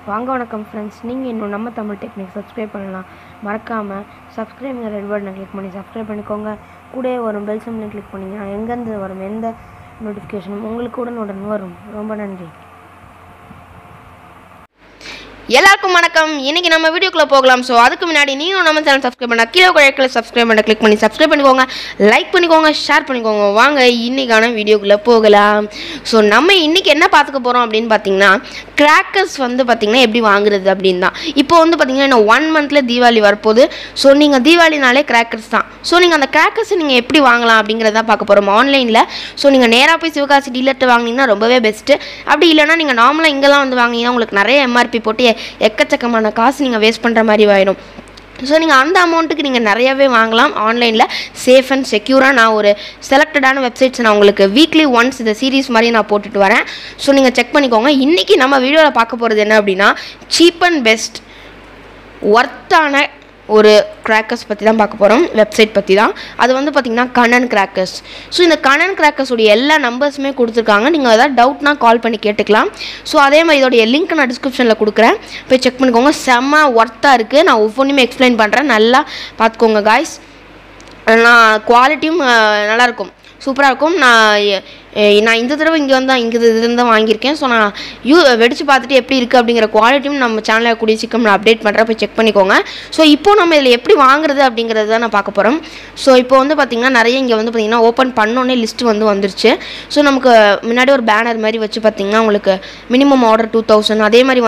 வாங்க வணக்கம் ஃப்ரெண்ட்ஸ், நீங்கள் இன்னும் நம்ம தமிழ் டெக்னிக் சப்ஸ்கிரைப் பண்ணலாம். மறக்காமல் சப்ஸ்கிரைப்ங்கிற ரெட் பட்டனை கிளிக் பண்ணி சப்ஸ்கிரைப் பண்ணிக்கோங்க. கூடவே வரும் பெல் சிம்பலை கிளிக் பண்ணிங்கன்னா எங்கேருந்து வரும் எந்த நோட்டிஃபிகேஷனும் உங்களுக்கு உடனுடன் வரும். ரொம்ப நன்றி. எல்லாருக்கும் வணக்கம். இன்னைக்கு நம்ம வீடியோக்குள்ள போகலாம். ஸோ அதுக்கு முன்னாடி நீங்களும் நம்ம சேனல் சப்ஸ்கிரைப் பண்ண கீழே குழைக்கல சப்ஸ்கிரைப் பண்ண கிளிக் பண்ணி சப்ஸ்கிரைப் பண்ணிக்கோங்க, லைக் பண்ணிக்கோங்க, ஷேர் பண்ணிக்கோங்க. வாங்க இன்னைக்கான வீடியோக்குள்ளே போகலாம். ஸோ நம்ம இன்னைக்கு என்ன பார்த்துக்க போகிறோம் அப்படின்னு பார்த்தீங்கன்னா, கிராக்கர்ஸ் பார்த்தீங்கன்னா எப்படி வாங்குறது அப்படின்னு தான். இப்போ பார்த்தீங்கன்னா இன்னும் 1 மந்த்தில் தீபாவளி வரப்போகுது. ஸோ நீங்கள் தீபாவளினாலே கிராக்கர்ஸ் தான். ஸோ நீங்கள் அந்த கிராக்கர்ஸை நீங்கள் எப்படி வாங்கலாம் அப்படிங்கிறத பார்க்க போகிறோம் ஆன்லைனில். ஸோ நீங்கள் நேராக போய் சிவகாசி டீலர்கிட்ட வாங்கினீங்கன்னா ரொம்பவே பெஸ்ட்டு. அப்படி இல்லைனா நீங்கள் நார்மலாக இங்கெல்லாம் வாங்கினீங்கன்னா உங்களுக்கு நிறைய எம்ஆர்பி போட்டு எக்கச்சக்கமான காசு நீங்கள் வேஸ்ட் பண்ணுற மாதிரி ஆயிடும். ஸோ நீங்கள் அந்த அமௌண்ட்டுக்கு நீங்கள் நிறையாவே வாங்கலாம் ஆன்லைனில், சேஃப் அண்ட் செக்யூராக. நான் ஒரு செலக்டடான வெப்சைட்ஸ் நான் உங்களுக்கு வீக்லி ஒன்ஸ் இந்த சீரீஸ் மாதிரி நான் போட்டுட்டு வரேன். ஸோ நீங்கள் செக் பண்ணிக்கோங்க. இன்றைக்கி நம்ம வீடியோவில் பார்க்க போகிறது என்ன அப்படின்னா, சீப் அண்ட் பெஸ்ட் ஒர்த்தான ஒரு கிராக்கர்ஸ் பற்றி தான் பார்க்க போகிறோம், வெப்சைட் பற்றி தான். அது பார்த்திங்கன்னா கண்ணன் கிராக்கர்ஸ். ஸோ இந்த கண்ணன் கிராக்கர்ஸுடைய எல்லா நம்பர்ஸுமே கொடுத்துருக்காங்க. நீங்கள் ஏதாவது டவுட்னா கால் பண்ணி கேட்டுக்கலாம். ஸோ அதே மாதிரி இதோடைய லிங்க் நான் டிஸ்கிரிப்ஷனில் கொடுக்குறேன், போய் செக் பண்ணிக்கோங்க. செம்ம ஒர்த்தாக இருக்குது. நான் ஒவ்வொன்றுமே எக்ஸ்பிளைன் பண்ணுறேன், நல்லா பார்த்துக்கோங்க காய்ஸ். நான் குவாலிட்டியும் நல்லாயிருக்கும், சூப்பராக இருக்கும். நான் இந்த தடவை இங்கே வாங்கியிருக்கேன். ஸோ நான் வெடித்து பார்த்துட்டு எப்படி இருக்குது அப்படிங்கிற குவாலிட்டியும் நம்ம சேனலில் கூடிய சீக்கிரம் நான் அப்டேட் பண்ணுறேன், போய் செக் பண்ணிக்கோங்க. ஸோ இப்போ நம்ம இதில் எப்படி வாங்குறது அப்படிங்கிறது தான் நான் பார்க்க போகிறோம். ஸோ இப்போ பார்த்திங்கன்னா நிறைய இங்கே பார்த்திங்கன்னா ஓப்பன் பண்ணோன்னே லிஸ்ட்டு வந்துருச்சு. ஸோ நமக்கு முன்னாடி ஒரு பேனர் மாதிரி வச்சு பார்த்திங்கன்னா உங்களுக்கு மினிமம் ஆர்டர் 2000, அதே மாதிரி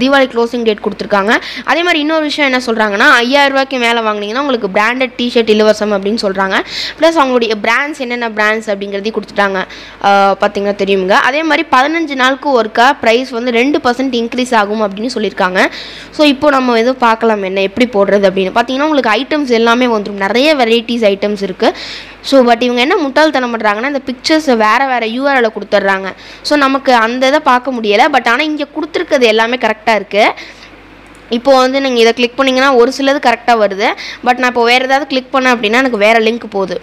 தீபாவளி க்ளோசிங் டேட் கொடுத்துருக்காங்க. அதே மாதிரி இன்னொரு விஷயம் என்ன சொல்கிறாங்கன்னா, 5000 ரூபாய்க்கு மேலே வாங்கினீங்கன்னா உங்களுக்கு பிராண்டட் டிஷர்ட் இலவசம் அப்படின்னு சொல்கிறாங்க. ப்ளஸ் அவங்களுடைய பிராண்ட்ஸ் என்னென்ன பிராண்ட்ஸ் அப்படிங்கிறதையும் கொடுத்துட்டாங்க, பார்த்திங்கன்னா தெரியுங்க. அதே மாதிரி 15 நாளுக்கு ஒருக்கா ப்ரைஸ் 2% இன்க்ரீஸ் ஆகும் அப்படின்னு சொல்லியிருக்காங்க. ஸோ இப்போ நம்ம பார்க்கலாம் என்ன எப்படி போடுறது அப்படின்னு. பார்த்திங்கன்னா உங்களுக்கு ஐட்டம்ஸ் எல்லாமே வந்துடும், நிறைய வெரைட்டிஸ் ஐட்டம்ஸ் இருக்குது. ஸோ பட் இவங்க என்ன முட்டாள்தனம் பண்ணுறாங்கன்னா, இந்த பிக்சர்ஸ் வேறு யூஆர்எல்ல கொடுத்துட்றாங்க. ஸோ நமக்கு அந்த இதை பார்க்க முடியலை. பட் ஆனால் இங்கே கொடுத்துருக்கிறது எல்லாமே கரெக்டாக இருக்குது. இப்போது நீங்கள் இதை கிளிக் பண்ணிங்கன்னா ஒரு சிலது கரெக்டாக வருது. பட் நான் இப்போ வேறு ஏதாவது கிளிக் பண்ணேன் அப்படின்னா எனக்கு வேறு லிங்க் போகுது.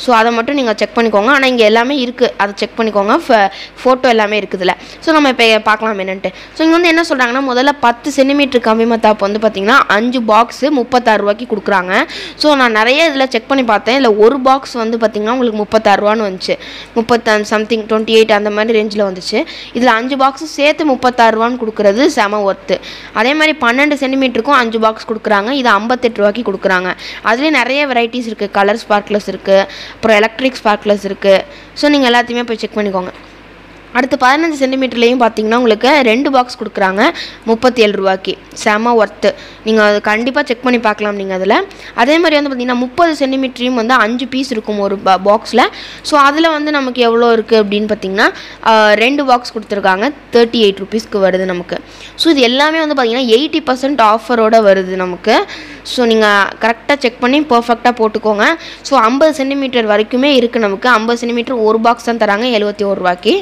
ஸோ அதை மட்டும் நீங்கள் செக் பண்ணிக்கோங்க. ஆனால் இங்கே எல்லாமே இருக்குது, அதை செக் பண்ணிக்கோங்க. ஃபோட்டோ எல்லாமே இருக்குதுல்ல. ஸோ நம்ம இப்போ பார்க்கலாம் என்னென்ட்டு. ஸோ இங்கே என்ன சொல்கிறாங்கன்னா, முதல்ல 10 சென்டிமீட்டர் கம்மி மத்தாப்பு பார்த்திங்கன்னா 5 பாக்ஸு 36 ரூபாய்க்கு கொடுக்குறாங்க. ஸோ நான் நிறைய இதில் செக் பண்ணி பார்த்தேன். இல்லை ஒரு பாக்ஸ் பார்த்திங்கன்னா உங்களுக்கு 36 ரூபான்னு வந்துச்சு, 35 சம்திங் 28 அந்த மாதிரி ரேஞ்சில் வந்துச்சு. இதில் 5 பாக்ஸு சேர்த்து 36 ரூபான்னு கொடுக்குறது செம ஒர்த்து. அதே மாதிரி 12 சென்டிமீட்டருக்கும் 5 பாக்ஸ் கொடுக்குறாங்க. இது 58 ரூபாய்க்கு கொடுக்குறாங்க. அதுலேயே நிறைய வெரைட்டிஸ் இருக்குது, கலர் ஸ்பார்க்லஸ் இருக்குது, அப்புறம் எலக்ட்ரிக் ஸ்பார்க்லர்ஸ் இருக்குது. ஸோ நீங்கள் எல்லாத்தையுமே போய் செக் பண்ணிக்கோங்க. அடுத்து 15 சென்டிமீட்டர்லேயும் பார்த்தீங்கன்னா உங்களுக்கு 2 பாக்ஸ் கொடுக்குறாங்க 37 ரூபாய்க்கு. செம ஒர்த்து. நீங்கள் அது கண்டிப்பாக செக் பண்ணி பார்க்கலாம் நீங்கள் அதில். அதே மாதிரி பார்த்திங்கன்னா 30 சென்டிமீட்டரையும் 5 பீஸ் இருக்கும் ஒரு பாக்ஸில். ஸோ அதில் நமக்கு எவ்வளோ இருக்குது அப்படின்னு பார்த்திங்கன்னா 2 பாக்ஸ் கொடுத்துருக்காங்க, 38 ருபீஸ்க்கு வருது நமக்கு. ஸோ இது எல்லாமே பார்த்திங்கன்னா 80% ஆஃபரோடு வருது நமக்கு. ஸோ நீங்கள் கரெக்டாக செக் பண்ணி பர்ஃபெக்டாக போட்டுக்கோங்க. ஸோ 50 சென்டிமீட்டர் வரைக்குமே இருக்குது நமக்கு. 50 சென்டிமீட்டர் ஒரு பாக்ஸ் தான் தராங்க 71 ரூபாய்க்கு.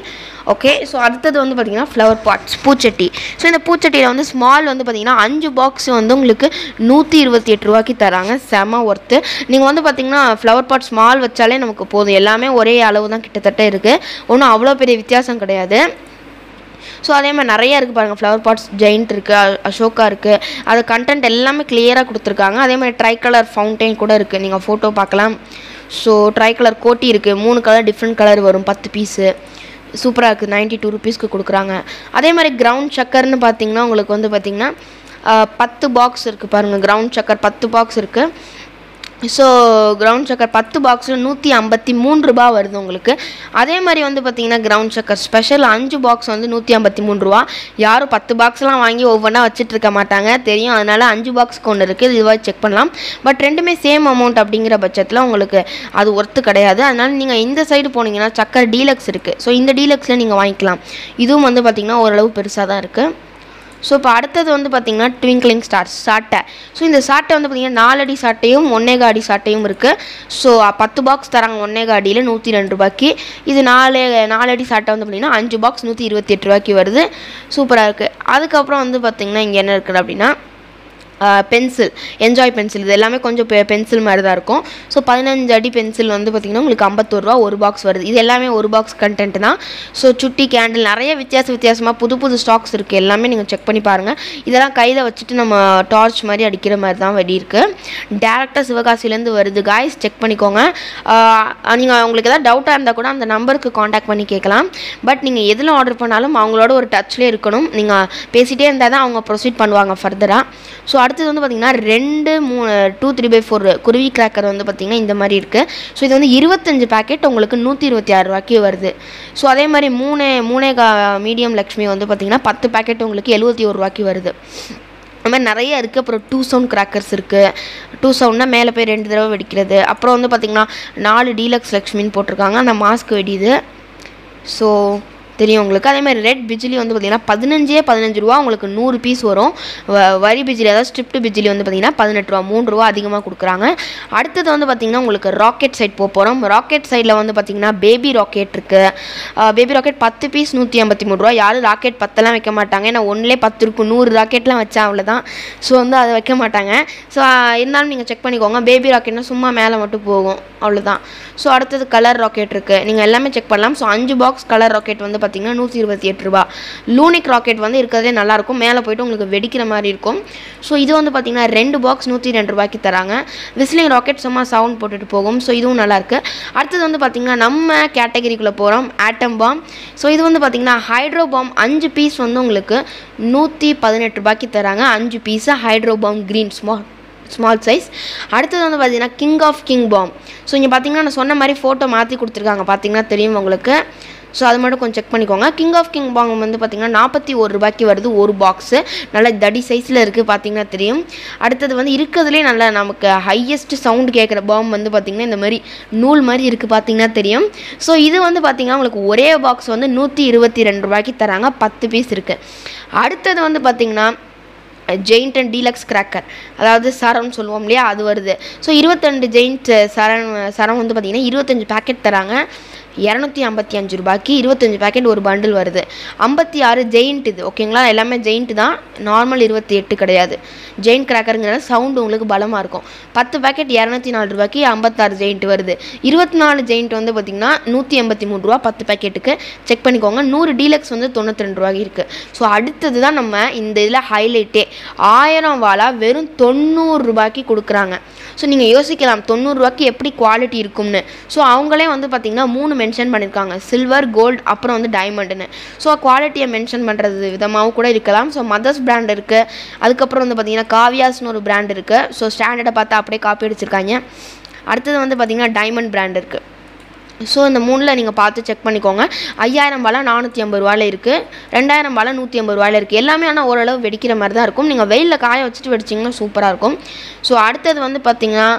ஓகே. ஸோ அடுத்தது பார்த்திங்கன்னா ஃப்ளவர் பாட்ஸ், பூச்சட்டி. ஸோ இந்த பூச்சட்டியில் ஸ்மால் பார்த்திங்கன்னா 5 பாக்ஸ் உங்களுக்கு 128 ரூபாய்க்கு தராங்க. செம ஒர்த்து. நீங்கள் பார்த்திங்கன்னா ஃப்ளவர் பாட் ஸ்மால் வச்சாலே நமக்கு போதும். எல்லாமே ஒரே அளவு தான் கிட்டத்தட்ட இருக்குது, ஒன்றும் அவ்வளோ பெரிய வித்தியாசம் கிடையாது. ஸோ அதே மாதிரி நிறையா இருக்குது பாருங்கள். ஃப்ளவர் பாட்ஸ் ஜெயிண்ட் இருக்குது, அசோகா இருக்குது. அது கண்டென்ட் எல்லாமே கிளியராக கொடுத்துருக்காங்க. அதே மாதிரி ட்ரை கலர் ஃபவுண்டைன் கூட இருக்குது, நீங்கள் ஃபோட்டோ பார்க்கலாம். ஸோ ட்ரை கலர் கோட்டி இருக்குது, 3 கலர் டிஃப்ரெண்ட் கலர் வரும், 10 பீஸு. சூப்பராக இருக்குது, 92 ருபீஸ்க்கு கொடுக்குறாங்க. அதே மாதிரி கிரவுண்ட் சக்கர்னு பார்த்திங்கன்னா உங்களுக்கு பார்த்திங்கன்னா 10 பாக்ஸ் இருக்குது பாருங்கள். கிரவுண்ட் சக்கர் 10 பாக்ஸ் இருக்குது. ஸோ கிரவுண்ட் சக்கர் 10 பாக்ஸில் 153 ரூபா வருது உங்களுக்கு. அதே மாதிரி பார்த்திங்கன்னா கிரவுண்ட் சக்கர் ஸ்பெஷல் 5 பாக்ஸ் 153 ரூபா. யாரும் 10 பாக்ஸ்லாம் வாங்கி ஒவ்வொன்றா வச்சுட்டு இருக்க மாட்டாங்க, தெரியும். அதனால் 5 பாக்ஸ்க்கு ஒன்று இருக்குது, இதுவாக செக் பண்ணலாம். பட் ரெண்டுமே சேம் அமௌண்ட் அப்படிங்கிற பட்சத்தில் உங்களுக்கு அது ஒர்த்து கிடையாது. அதனால் நீங்கள் இந்த சைடு போனீங்கன்னா சக்கர் டீலக்ஸ் இருக்குது. ஸோ இந்த டீலக்ஸில் நீங்கள் வாங்கிக்கலாம். இதுவும் பார்த்திங்கன்னா ஓரளவு பெருசாக தான் இருக்குது. ஸோ இப்போ அடுத்தது பார்த்திங்கன்னா ட்விங்க்லிங் ஸ்டார்ஸ் சாட்டை. ஸோ இந்த சாட்டை பார்த்திங்கன்னா 4 அடி சாட்டையும் 1.25 அடி சாட்டையும் இருக்குது. ஸோ 10 பாக்ஸ் தராங்க 1.25 அடியில் 102 ரூபாய்க்கு. இது 4 அடி சாட்டை பார்த்திங்கன்னா 5 பாக்ஸ் 128 ரூபாய்க்கு வருது. சூப்பராக இருக்குது. அதுக்கப்புறம் பார்த்திங்கன்னா இங்கே என்ன இருக்குது அப்படின்னா பென்சில் என்ஜாய் பென்சில் இது எல்லாமே கொஞ்சம் பென்சில் மாதிரி தான் இருக்கும். ஸோ 15 அடி பென்சில் வந்து பார்த்திங்கன்னா உங்களுக்கு 51 ரூபா ஒரு பாக்ஸ் வருது. இது எல்லாமே ஒரு பாக்ஸ் கண்டென்ட் தான். ஸோ சுட்டி கேண்டில் நிறைய வித்தியாசமாக புது ஸ்டாக்ஸ் இருக்குது. எல்லாமே நீங்கள் செக் பண்ணி பாருங்கள். இதெல்லாம் கையில் வச்சுட்டு நம்ம டார்ச் மாதிரி அடிக்கிற மாதிரி தான் வெடி இருக்குது. டேரெக்டாக சிவகாசிலேருந்து வருது காய்ஸ், செக் பண்ணிக்கோங்க. நீங்கள் உங்களுக்கு எதாவது டவுட்டாக இருந்தால் கூட அந்த நம்பருக்கு காண்டாக்ட் பண்ணி கேட்கலாம். பட் நீங்கள் எதில் ஆர்டர் பண்ணாலும் அவங்களோட ஒரு டச்லேயே இருக்கணும். நீங்கள் பேசிகிட்டே இருந்தால் தான் அவங்க ப்ரொசீட் பண்ணுவாங்க ஃபர்தராக. ஸோ அடுத்தது வந்து பார்த்திங்கன்னா 2 3/4 குருவி கிராக்கர் வந்து பார்த்திங்கன்னா இந்த மாதிரி இருக்குது. ஸோ இது வந்து 25 பேக்கெட் உங்களுக்கு 126 ரூபாய்க்கு வருது. ஸோ அதே மாதிரி மூணே மீடியம் லக்ஷ்மி வந்து பார்த்திங்கன்னா 10 பேக்கெட் உங்களுக்கு 71 ரூபாய்க்கு வருது. அது மாதிரி நிறைய இருக்குது. அப்புறம் 2 சவுண்ட் கிராக்கர்ஸ் இருக்குது. 2 சவுண்ட்னா மேலே போய் 2 தடவை வெடிக்கிறது. அப்புறம் வந்து பார்த்திங்கன்னா 4 டீலக்ஸ் லக்ஷ்மின்னு போட்டிருக்காங்க. அந்த மாஸ்க் வெடியுது. ஸோ தெரியும் உங்களுக்கு. அதே மாதிரி ரெட் பிஜிலி வந்து பார்த்திங்கன்னா 15 ரூபா உங்களுக்கு 100 பீஸ் வரும். வரி பிஜிலி அதாவது ஸ்ட்ரிப்ட் பிஜிலி வந்து பார்த்திங்கன்னா 18 ரூபா, 3 ரூபா அதிகமாக கொடுக்குறாங்க. அடுத்தது வந்து பார்த்திங்கன்னா உங்களுக்கு ராக்கெட் சைட் போகிறோம். ராக்கெட் சைடில் வந்து பார்த்திங்கன்னா பேபி ராக்கெட் இருக்குது. பேபி ராக்கெட் 10 பீஸ் 153 ரூபா. யாரும் ராக்கெட் 10 வைக்க மாட்டாங்க. ஏன்னா ஒன்றிலே 10 இருக்கும். 100 ராக்கெட்லாம் வச்சா அவ்வளோதான். ஸோ வந்து அதை வைக்க மாட்டாங்க. ஸோ இருந்தாலும் நீங்கள் செக் பண்ணிக்கோங்க. பேபி ராக்கெட்னா சும்மா மேலே மட்டும் போகும், அவ்வளோதான். ஸோ அடுத்தது கலர் ராக்கெட் இருக்குது. நீங்கள் எல்லாமே செக் பண்ணலாம். ஸோ 5 பாக்ஸ் கலர் ராக்கெட் வந்து பார்த்திங்கன்னா 128 ரூபா. லூனிக் ராக்கெட் வந்து இருக்கிறதே நல்லாயிருக்கும். மேலே போய்ட்டு உங்களுக்கு வெடிக்கிற மாதிரி இருக்கும். ஸோ இது வந்து பார்த்திங்கன்னா 2 பாக்ஸ் 102 ரூபாய்க்கு தராங்க. விஸ்லிங் ராக்கெட் சும்மா சவுண்ட் போட்டுட்டு போகும். ஸோ இதுவும் நல்லாயிருக்கு. அடுத்தது வந்து பார்த்திங்கன்னா நம்ம கேட்டகரிக்குள்ளே போகிறோம். ஆட்டம் பாம். ஸோ இது வந்து பார்த்திங்கன்னா ஹைட்ரோ பாம் 5 பீஸ் வந்து உங்களுக்கு 118 ரூபாய்க்கு தராங்க. 5 piece hydro palm green small size. அடுத்தது வந்து பார்த்திங்கன்னா கிங் பாம். ஸோ இங்கே பார்த்திங்கன்னா நான் சொன்ன மாதிரி ஃபோட்டோ மாற்றி கொடுத்துருக்காங்க. பார்த்திங்கன்னா தெரியும் உங்களுக்கு. ஸோ அது மட்டும் கொஞ்சம் செக் பண்ணிக்கோங்க. கிங் பாம் வந்து பார்த்திங்கன்னா 41 ரூபாய்க்கு வருது ஒரு பாக்ஸு. நல்லா தடி சைஸில் இருக்குது, பார்த்திங்கன்னா தெரியும். அடுத்தது வந்து இருக்கிறதுலே நல்லா நமக்கு ஹையஸ்ட் சவுண்ட் கேட்குற பாம் வந்து பார்த்திங்கன்னா இந்த மாதிரி நூல் மாதிரி இருக்குது, பார்த்திங்கன்னா தெரியும். ஸோ இது வந்து பார்த்திங்கன்னா உங்களுக்கு ஒரே பாக்ஸ் வந்து 122 ரூபாய்க்கு தராங்க. 10 பீஸ் இருக்குது. அடுத்தது வந்து பார்த்திங்கன்னா ஜெயிண்ட் அண்ட் டீலக்ஸ் கிராக்கர், அதாவது சரம்னு சொல்லுவோம் இல்லையா, அது வருது. ஸோ 22 ஜெயிண்ட் சரம் வந்து பார்த்திங்கன்னா 25 பேக்கெட் தராங்க. 255 ரூபாய்க்கு 25 பேக்கெட் ஒரு பண்டில் வருது. 56 ஜெயிண்ட் இது, ஓகேங்களா. எல்லாமே ஜெயிண்ட் தான், நார்மல் 28 கிடையாது. ஜெயிண்ட் கிராக்கருங்கிற சவுண்டு உங்களுக்கு பலமாக இருக்கும். 10 பேக்கெட் 204 ரூபாய்க்கு 56 ஜெயிண்ட் வருது. 24 ஜெயிண்ட் வந்து பார்த்திங்கன்னா 183 ரூபா 10 பேக்கெட்டுக்கு. செக் பண்ணிக்கோங்க. 100 டீலக்ஸ் வந்து 92 ரூபாய்க்கு இருக்குது. ஸோ அடுத்தது தான் நம்ம இந்த இதில் ஹைலைட்டே, 1000 வாலா வெறும் 90 ரூபாய்க்கு கொடுக்குறாங்க. ஸோ நீங்கள் யோசிக்கலாம் 90 ரூபாய்க்கு எப்படி குவாலிட்டி இருக்கும்னு. ஸோ அவங்களே வந்து பார்த்திங்கன்னா 3 மென்ஷன் பண்ணியிருக்காங்க, சில்வர், கோல்டு, அப்புறம் வந்து டைமண்டுன்னு. ஸோ குவாலிட்டியை மென்ஷன் பண்ணுறது விதமாகவும் கூட இருக்கலாம். ஸோ மதர்ஸ் பிராண்ட் இருக்குது. அதுக்கப்புறம் வந்து பார்த்திங்கன்னா காவியாஸ்னு ஒரு பிராண்ட் இருக்குது. ஸோ ஸ்டாண்டர்டை பார்த்து அப்படியே காப்பி அடிச்சிருக்காங்க. அடுத்தது வந்து பார்த்திங்கன்னா டைமண்ட் பிராண்ட் இருக்குது. ஸோ இந்த 3ல் நீங்கள் பார்த்து செக் பண்ணிக்கோங்க. 5000 வாலா 450 ரூபாயில் இருக்குது. 2000 வாலா 180 ரூபாயில் இருக்குது. எல்லாமே ஆனால் ஓரளவு வெடிக்கிற மாதிரி தான் இருக்கும். நீங்கள் வெயிலில் காய வச்சுட்டு வெடிச்சிங்கன்னா சூப்பராக இருக்கும். ஸோ அடுத்தது வந்து பார்த்திங்கன்னா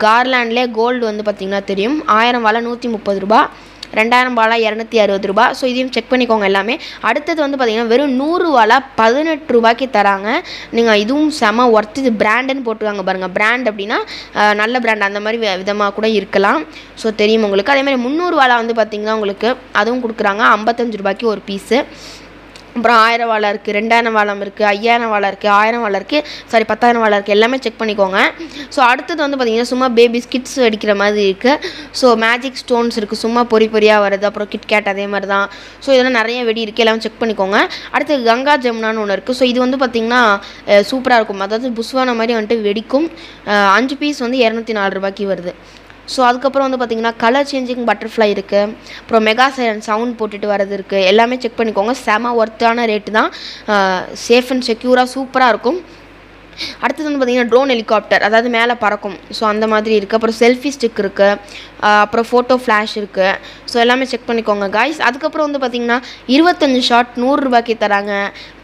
கார்லாண்ட்லேயே கோல்டு வந்து பார்த்திங்கன்னா தெரியும். 1000 வாலா 130 ரூபா. 2000 வாலா 260 ரூபா. ஸோ இதையும் செக் பண்ணிக்கோங்க எல்லாமே. அடுத்தது வந்து பார்த்திங்கன்னா வெறும் 100 வாலா 18 ரூபாய்க்கு தராங்க. நீங்கள் இதுவும் செம ஒர்த்து. இது பிராண்டுன்னு போட்டுருவாங்க பாருங்கள். பிராண்ட் அப்படின்னா நல்ல பிராண்ட், அந்த மாதிரி விதமாக கூட இருக்கலாம். ஸோ தெரியும் உங்களுக்கு. அதேமாதிரி 300 வாலா வந்து பார்த்திங்கன்னா உங்களுக்கு அதுவும் கொடுக்குறாங்க. 55 ரூபாய்க்கு ஒரு பீஸு. அப்புறம் 1000 வாலா இருக்குது, 2000 வாலம் இருக்குது, 5000 வாலா இருக்குது, 1000 வாலா இருக்குது, 10,000 வாலா இருக்குது. எல்லாமே செக் பண்ணிக்கோங்க. ஸோ அடுத்தது வந்து பார்த்திங்கன்னா சும்மா பேபி கிட்ஸ் அடிக்கிற மாதிரி இருக்குது. ஸோ மேஜிக் ஸ்டோன்ஸ் இருக்குது, சும்மா பொறியாக வருது. அப்புறம் கிட்கேட் அதே மாதிரி தான். ஸோ இதெல்லாம் நிறைய வெடி இருக்குது, எல்லாமே செக் பண்ணிக்கோங்க. அடுத்து கங்கா ஜமுனான்னு ஒன்று இருக்குது. ஸோ இது வந்து பார்த்திங்கன்னா சூப்பராக இருக்கும். அதாவது புஷ்வான மாதிரி வந்துட்டு வெடிக்கும். 5 பீஸ் வந்து 204 ரூபாய்க்கு வருது. ஸோ அதுக்கப்புறம் வந்து பார்த்திங்கன்னா கலர் சேஞ்சிங் பட்டர்ஃப்ளை இருக்குது. அப்புறம் மெகா சைரன் சவுண்ட் போட்டுட்டு வரது இருக்குது. எல்லாமே செக் பண்ணிக்கோங்க. செம ஒர்த்தான ரேட்டு தான். சேஃப் அண்ட் செக்யூராக சூப்பராக இருக்கும். அடுத்தது வந்து பார்த்திங்கன்னா ட்ரோன் ஹெலிகாப்டர், அதாவது மேலே பறக்கும். ஸோ அந்த மாதிரி இருக்குது. அப்புறம் செல்ஃபி ஸ்டிக் இருக்குது. அப்புறம் ஃபோட்டோ ஃப்ளாஷ் இருக்குது. ஸோ எல்லாமே செக் பண்ணிக்கோங்க காய்ஸ். அதுக்கப்புறம் வந்து பார்த்திங்கன்னா 25 ஷாட் 100 ரூபாய்க்கு தராங்க.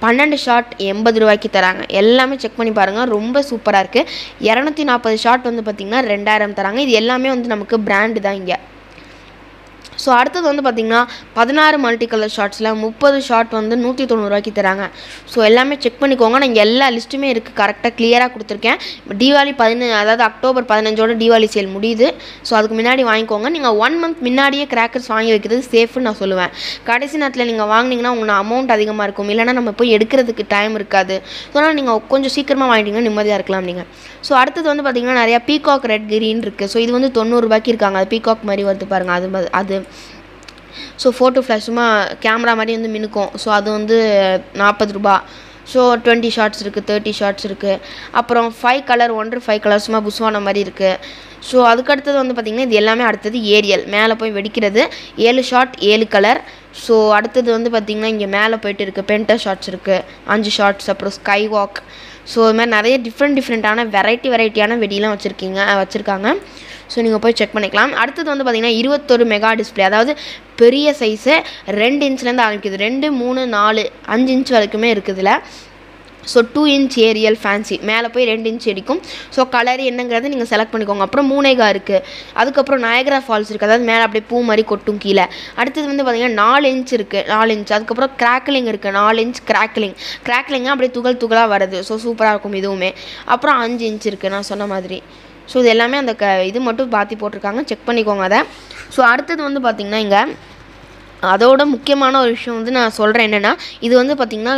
12 ஷாட் 80 ரூபாய்க்கு தராங்க. எல்லாமே செக் பண்ணி பாருங்கள், ரொம்ப சூப்பராக இருக்குது. 240 ஷாட் வந்து பார்த்திங்கன்னா 2000 தராங்க. இது எல்லாமே வந்து நமக்கு பிராண்டு தான் இங்கே. ஸோ அடுத்தது வந்து பார்த்திங்கன்னா 16 மல்டி கலர் ஷார்ட்ஸில் 30 ஷார்ட் வந்து 190 தராங்க. ஸோ எல்லாமே செக் பண்ணிக்கோங்க. நான் எல்லா லிஸ்ட்டுமே இருக்குது, கரெக்டாக கிளியராக கொடுத்துருக்கேன். தீபாவளி அதாவது அக்டோபர் 15 தீபாவளி சேல் முடியுது. ஸோ அதுக்கு முன்னாடி வாங்கிக்கோங்க. நீங்கள் 1 மந்த் முன்னாடியே கிராக்கர்ஸ் வாங்கி வைக்கிறது சேஃப்னு நான் சொல்லுவேன். கடைசி நேரத்தில் நீங்கள் வாங்கினீங்கன்னா உங்களுக்கு அமௌண்ட் அதிகமாக இருக்கும், இல்லைனா நம்ம போய் எடுக்கிறதுக்கு டைம் இருக்காது. ஸோ அதனால் நீங்கள் கொஞ்சம் சீக்கிரமாக வாங்கிட்டீங்கன்னா நிம்மதியாக இருக்கலாம் நீங்கள். ஸோ அடுத்தது வந்து பார்த்திங்கன்னா நிறையா பீகாக் ரெட் கிரீன் இருக்குது. ஸோ இது வந்து 90 இருக்காங்க. அது பீகாக் மாதிரி வருது பாருங்கள், அது ஸோ ஃபோட்டோ ஃப்ளாஷுமா கேமரா மாதிரி வந்து மினுக்கும். ஸோ அது வந்து 40 ரூபா. ஸோ 20 ஷார்ட்ஸ் இருக்குது, 30 ஷார்ட்ஸ் இருக்குது. அப்புறம் 5 கலர் 5 கலர்ஸுமா புஸ்வான மாதிரி இருக்குது. ஸோ அதுக்கடுத்தது வந்து பார்த்திங்கன்னா இது எல்லாமே அடுத்தது ஏரியல் மேலே போய் வெடிக்கிறது. 7 ஷார்ட் 7 கலர். ஸோ அடுத்தது வந்து பார்த்திங்கன்னா இங்கே மேலே போய்ட்டு இருக்குது பென்டர் ஷார்ட்ஸ் இருக்குது 5 ஷார்ட்ஸ். அப்புறம் ஸ்கை வாக். ஸோ இது மாதிரி நிறைய டிஃப்ரெண்ட்டான வெரைட்டியான வெடியெலாம் வச்சுருக்காங்க. ஸோ நீங்கள் போய் செக் பண்ணிக்கலாம். அடுத்தது வந்து பார்த்திங்கன்னா 21 மெகா டிஸ்பிளே, அதாவது பெரிய சைஸு 2 இன்ச்லேருந்து ஆரம்பிக்குது. 2, 3, 4, 5 இன்ச் வரைக்குமே இருக்குதுல. ஸோ 2 இன்ச் ஏரியல் ஃபேன்சி மேலே போய் 2 இன்ச் அடிக்கும். ஸோ கலர் என்னங்கிறது நீங்கள் செலக்ட் பண்ணிக்கோங்க. அப்புறம் மூனேகா இருக்குது. அதுக்கப்புறம் நயகரா ஃபால்ஸ் இருக்குது, அதாவது மேலே அப்படியே பூ மாதிரி கொட்டும் கீழே. அடுத்தது வந்து பார்த்திங்கன்னா 4 இன்ச் இருக்குது, 4 இன்ச். அதுக்கப்புறம் கிராக்லிங் இருக்குது, 4 இன்ச் கிராக்லிங்காக அப்படியே துகளாக வருது. ஸோ சூப்பராக இருக்கும் இதுவுமே. அப்புறம் 5 இன்ச் இருக்குது நான் சொன்ன மாதிரி. ஸோ இது எல்லாமே அந்த இது மட்டும் பாத்தி போட்டிருக்காங்க, செக் பண்ணிக்கோங்க அதை. ஸோ அடுத்தது வந்து பார்த்திங்கன்னா இங்கே அதோட முக்கியமான ஒரு விஷயம் வந்து நான் சொல்கிறேன் என்னென்னா, இது வந்து பார்த்திங்கன்னா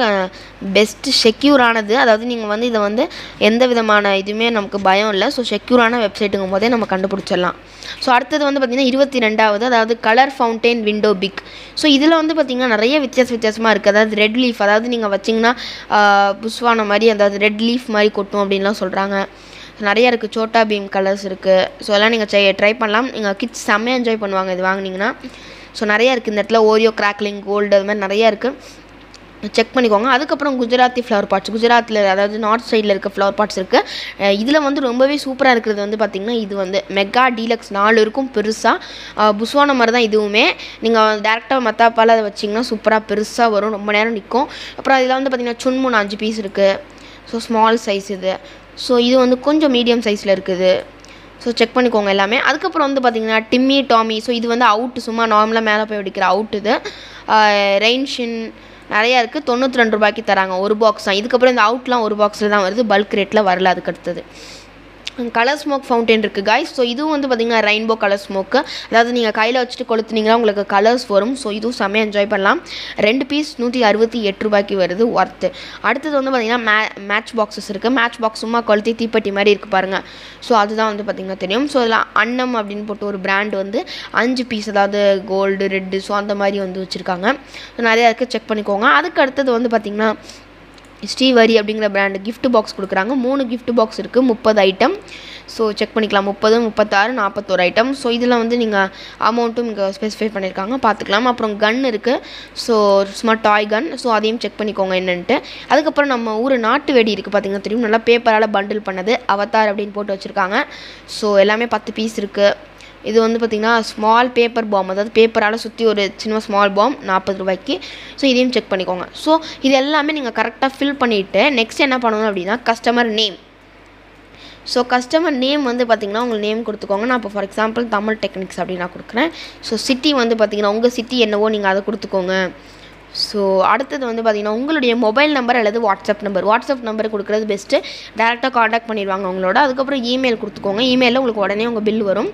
பெஸ்ட்டு செக்யூரானது. அதாவது நீங்கள் வந்து இதை வந்து எந்த விதமான இதுவுமே நமக்கு பயம் இல்லை. ஸோ செக்யூரான வெப்சைட்டுங்கும் போதே நம்ம கண்டுபிடிச்சிடலாம். ஸோ அடுத்தது வந்து பார்த்திங்கன்னா 22வது, அதாவது colour fountain window pick. So இதில் வந்து பார்த்திங்கன்னா நிறைய வித்தியாசமாக இருக்குது. அதாவது ரெட் லீஃப், அதாவது நீங்கள் வச்சிங்கன்னா புஷ்வான மாதிரி, அதாவது ரெட் லீஃப் மாதிரி கொட்டும் அப்படின்லாம் சொல்கிறாங்க. நிறையா இருக்குது. சோட்டா பீம் கலர்ஸ் இருக்குது. ஸோ எல்லாம் நீங்கள் ட்ரை பண்ணலாம். நீங்கள் கிட்ஸ் செம்மையாக என்ஜாய் பண்ணுவாங்க இது வாங்கினீங்கன்னா. ஸோ நிறையா இருக்குது இந்த இடத்துல. ஓரியோ கிராக்லிங் கோல்டு அது மாதிரி நிறையா இருக்குது, செக் பண்ணிக்கோங்க. அதுக்கப்புறம் குஜராத்தி ஃப்ளவர் பாட்ஸ், குஜராத்தில் அதாவது நார்த் சைடில் இருக்க ஃப்ளவர் பாட்ஸ் இருக்குது. இதில் வந்து ரொம்பவே சூப்பராக இருக்கிறது வந்து பார்த்திங்கன்னா இது வந்து மெகா டீலக்ஸ் 4 இருக்கும் பெருசாக. புஸ்வான மாதிரி தான் இதுவுமே. நீங்கள் டேரெக்டாக மத்தாப்பால் அதை வச்சிங்கன்னா சூப்பராக பெருசாக வரும், ரொம்ப நேரம் நிற்கும். அப்புறம் இதில் வந்து பார்த்திங்கன்னா சுன்முன் 5 பீஸ் இருக்குது. ஸோ ஸ்மால் சைஸ் இது. ஸோ இது வந்து கொஞ்சம் மீடியம் சைஸில் இருக்குது. ஸோ செக் பண்ணிக்கோங்க எல்லாமே. அதுக்கப்புறம் வந்து பார்த்திங்கன்னா டிம்மி டாமி. ஸோ இது வந்து அவுட்டு, சும்மா நார்மலாக மேலே போய் வெடிக்கிற அவுட் இது. ரெயின்ஷின் நிறையா இருக்குது. 92 ரூபாய்க்கு தராங்க ஒரு பாக்ஸ் தான். இதுக்கப்புறம் இந்த அவுட்லாம் ஒரு பாக்ஸில் தான் வருது, பல்க் ரேட்டில் வரல. அதுக்கடுத்தது கலர் ஸ்மோக் ஃபவுண்டைன் இருக்குது காய்ஸ். ஸோ இதுவும் வந்து பார்த்திங்கன்னா ரெயின்போ கலர் ஸ்மோக்கு, அதாவது நீங்கள் கையில் வச்சுட்டு கொளுத்துனீங்கன்னா உங்களுக்கு கலர்ஸ் வரும். ஸோ இதுவும் செம்மையாக என்ஜாய் பண்ணலாம். 2 பீஸ் 168 ரூபாய்க்கு வருது, ஒர்த்து. அடுத்தது வந்து பார்த்திங்கன்னா மேட்ச் பாக்ஸஸ் இருக்குது. மேட்ச் பாக்ஸ் சும்மா கொளுத்தி தீப்பெட்டி மாதிரி இருக்குது பாருங்கள். ஸோ அதுதான் வந்து பார்த்திங்கன்னா தெரியும். ஸோ இதில் அன்னம் அப்படின்னு போட்டு ஒரு பிராண்ட் வந்து 5 பீஸ், அதாவது கோல்டு ரெட்டு, ஸோ அந்த மாதிரி வந்து வச்சுருக்காங்க. ஸோ நிறையா இருக்குது, செக் பண்ணிக்கோங்க. அதுக்கு அடுத்தது வந்து பார்த்திங்கன்னா ஸ்ரீவரி அப்படிங்கிற பிராண்டு கிஃப்ட் பாக்ஸ் கொடுக்குறாங்க. 3 கிஃப்ட் பாக்ஸ் இருக்குது, 30 ஐட்டம். ஸோ செக் பண்ணிக்கலாம். 30, 36, 41 ஐட்டம். ஸோ இதில் வந்து நீங்கள் அமௌண்ட்டும் இங்கே ஸ்பெசிஃபை பண்ணியிருக்காங்க, பார்த்துக்கலாம். அப்புறம் கன் இருக்குது. ஸோ சும்மா டாய் கன். ஸோ அதையும் செக் பண்ணிக்கோங்க என்னென்ட்டு. அதுக்கப்புறம் நம்ம ஊர் நாட்டு வெடி இருக்குது பார்த்திங்கன்னா தெரியும், நல்லா பேப்பரால் பண்டில் பண்ணது அவதார் அப்படின்னு போட்டு வச்சுருக்காங்க. ஸோ எல்லாமே 10 பீஸ் இருக்குது. இது வந்து பார்த்திங்கன்னா ஸ்மால் பேப்பர் பாம், அதாவது பேப்பரால் சுற்றி ஒரு சின்ன ஸ்மால் பாம் 40 ரூபாய்க்கு. ஸோ இதையும் செக் பண்ணிக்கோங்க. ஸோ இது எல்லாமே நீங்கள் கரெக்டாக ஃபில் பண்ணிவிட்டு நெக்ஸ்ட் என்ன பண்ணணும் அப்படின்னா customer name. So customer name வந்து பார்த்திங்கன்னா உங்கள் நேம் கொடுத்துக்கோங்க. நான் இப்போ ஃபார் எக்ஸாம்பிள் தமிழ் டெக்னிக்ஸ் அப்படின்னு நான் கொடுக்குறேன். ஸோ சிட்டி வந்து பார்த்திங்கன்னா உங்கள் சிட்டி என்னவோ நீங்கள் அதை கொடுத்துக்கோங்க. ஸோ அடுத்தது வந்து பார்த்திங்கன்னா உங்களுடைய மொபைல் நம்பர் அல்லது வாட்ஸ்அப் நம்பர் கொடுக்குறது பெஸ்ட்டு. டேரெக்டாக காண்டாக்ட் பண்ணிடுவாங்க உங்களோட. அதுக்கப்புறம் இமெயில் கொடுத்துக்கோங்க. இமெயிலில் உங்களுக்கு உடனே உங்கள் பில் வரும்.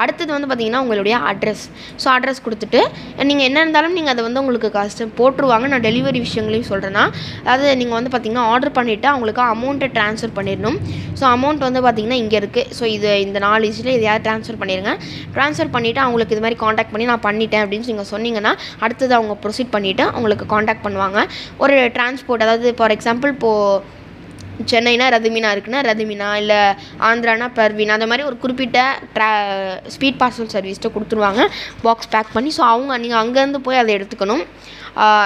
அடுத்தது வந்து பார்த்திங்கன்னா உங்களுடைய அட்ரஸ். ஸோ அட்ரஸ் கொடுத்துட்டு நீங்கள் என்ன இருந்தாலும் நீங்கள் அதை வந்து உங்களுக்கு கஸ்டம் போட்டுருவாங்க. நான் டெலிவரி விஷயங்களையும் சொல்கிறேன்னா, அதாவது நீங்கள் வந்து பார்த்திங்கன்னா ஆர்டர் பண்ணிவிட்டு அவங்களுக்கு அமௌண்ட்டை ட்ரான்ஸ்ஃபர் பண்ணிடணும். ஸோ அமௌண்ட் வந்து பார்த்திங்கன்னா இங்கே இருக்குது. ஸோ இந்த 4 லிஸ்ட்டில் எதையாவது ட்ரான்ஸ்ஃபர் பண்ணிடுங்க. ட்ரான்ஸ்ஃபர் பண்ணிவிட்டு அவங்களுக்கு இது மாதிரி காண்டாக்ட் பண்ணி நான் பண்ணிட்டேன் அப்படின்னு நீங்கள் சொன்னீங்கன்னா அடுத்தது அவங்க ப்ரொசீட் பண்ணிவிட்டு உங்களுக்கு காண்டாக்ட் பண்ணுவாங்க. ஒரு டிரான்ஸ்போர்ட், அதாவது ஃபார் எக்ஸாம்பிள் இப்போது சென்னைனா ரதுமீனா இருக்குன்னா ரதுமீனா, இல்லை ஆந்திரானா பர்வீனா, அந்த மாதிரி ஒரு குறிப்பிட்ட ஸ்பீட் பார்சல் சர்வீஸ்ட்டு கொடுத்துருவாங்க பாக்ஸ் பேக் பண்ணி. ஸோ நீங்கள் அங்கேருந்து போய் அதை எடுத்துக்கணும்.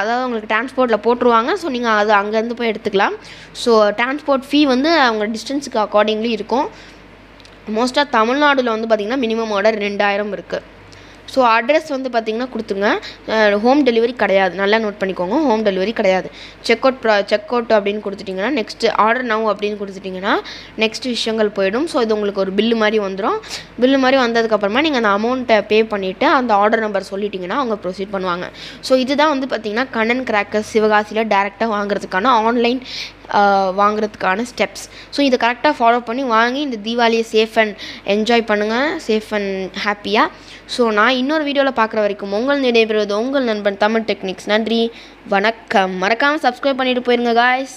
அதாவது உங்களுக்கு டிரான்ஸ்போர்ட்டில் போட்டுருவாங்க. ஸோ நீங்கள் அது அங்கேருந்து போய் எடுத்துக்கலாம். ஸோ டிரான்ஸ்போர்ட் ஃபீ வந்து அவங்க டிஸ்டன்ஸுக்கு அக்கார்டிங்லி இருக்கும். மோஸ்ட்டாக தமிழ்நாட்டில் வந்து பார்த்திங்கன்னா மினிமம் ஆர்டர் 2000 இருக்குது. ஸோ அட்ரஸ் வந்து பார்த்திங்கன்னா கொடுத்துங்க. ஹோம் டெலிவரி கிடையாது, நல்லா நோட் பண்ணிக்கோங்க. ஹோம் டெலிவரி கிடையாது. செக் அவுட் அப்படின்னு கொடுத்துட்டிங்கன்னா நெக்ஸ்ட்டு ஆர்டர் நவ் அப்படின்னு கொடுத்துட்டிங்கன்னா நெக்ஸ்ட் விஷயங்கள் போயிடும். ஸோ இது உங்களுக்கு ஒரு பில்லு மாதிரி வந்துடும். பில்லு மாதிரி வந்ததுக்கப்புறமா நீங்கள் அந்த அமௌண்ட்டை பே பண்ணிவிட்டு அந்த ஆர்டர் நம்பர் சொல்லிட்டிங்கன்னா அவங்க ப்ரொசீட் பண்ணுவாங்க. ஸோ இதுதான் வந்து பார்த்திங்கன்னா கண்ணன் கிராக்கர்ஸ் சிவகாசியில் டேரெக்டாக வாங்குறதுக்கான ஆன்லைன் வாங்குறதுக்கான ஸ்டெப்ஸ். ஸோ இதை கரெக்டாக ஃபாலோ பண்ணி வாங்கி இந்த தீபாவளியை சேஃப் அண்ட் என்ஜாய் பண்ணுங்கள், சேஃப் அண்ட் ஹாப்பியாக. ஸோ நான் இன்னொரு வீடியோவில் பார்க்குற வரைக்கும் உங்கள் விடைபெறுவது உங்கள் நண்பன் தமிழ் டெக்னிக்ஸ். நன்றி, வணக்கம். மறக்காமல் சப்ஸ்கிரைப் பண்ணிட்டு போயிருங்க காய்ஸ்.